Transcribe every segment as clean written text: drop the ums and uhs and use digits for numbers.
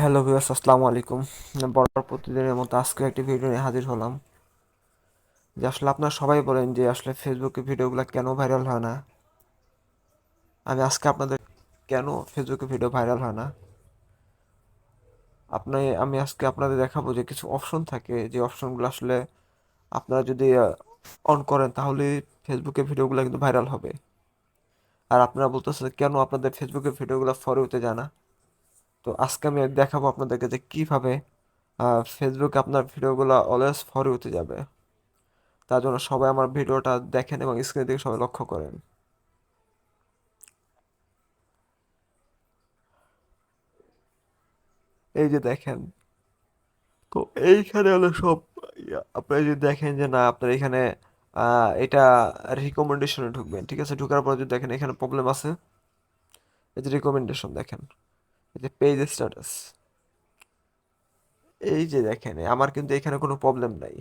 Hello viewers, আসসালামু আলাইকুম। বরাবর প্রতিদিনের মতো আজকে একটি ভিডিও নিয়ে হাজির হলাম। যে আসলে আপনারা সবাই বলেন যে আসলে ফেসবুকে ভিডিওগুলো কেন ভাইরাল হয় না। আজকে আপনাদের কেন ফেসবুকে ভিডিও ভাইরাল হয় না আমি আজকে আপনাদের দেখাবো যে কিছু অপশন থাকে, যে অপশনগুলো আসলে আপনারা যদি অন করেন তাহলে ফেসবুকে ভিডিওগুলো কিন্তু ভাইরাল হবে। আর আপনারা বলতেছেন কেন আপনাদের ফেসবুকে ভিডিওগুলো ফর ইউতে যায় না। তো আজকে আমি দেখাবো আপনাদেরকে যে কিভাবে ফেসবুকে আপনার ভিডিওগুলো অলওয়েজ ফর ইউতে যাবে। তার জন্য সবাই আমার ভিডিওটা দেখেন এবং স্ক্রিনের দিকে সবাই লক্ষ্য করেন। এই যে দেখেন, তো এইখানে হলো সব আপনারা যদি দেখেন যে না আপনার এখানে এটা রিকমেন্ডেশনে ঢুকবেন, ঠিক আছে? ঢুকার পর যদি দেখেন এখানে প্রবলেম আছে, এই যে রিকমেন্ডেশন দেখেন, এই যে পেজ স্ট্যাটাস, এই যে দেখেন আমার কিন্তু এখানে কোনো প্রবলেম নাই।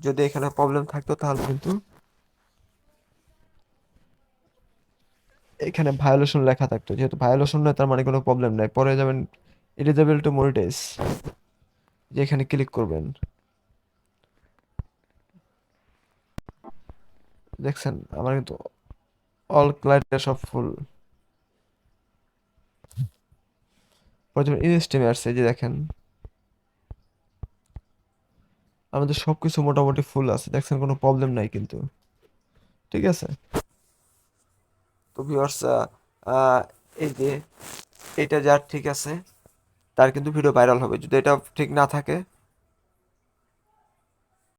যদি এখানে প্রবলেম থাকতো তাহলে কিন্তু এখানে ভায়োলেশন লেখা থাকতো, যেহেতু ভায়োলেশন নয় তার মানে কোনো প্রবলেম নাই। পরে যাবেন এলিজেবল টু মনিটাইজ, যে এখানে ক্লিক করবেন। দেখছেন আমার কিন্তু অল ক্লাইন্ট সব ফুল। প্রথমে ইনস্টিমে আসছে, এই যে দেখেন আমাদের সবকিছু মোটামুটি ফুল আছে, দেখছেন কোনো প্রবলেম নাই কিন্তু, ঠিক আছে? তো ভিউয়ার্স, এই যে এটা যার ঠিক আছে তার কিন্তু ভিডিও ভাইরাল হবে। যদি এটা ঠিক না থাকে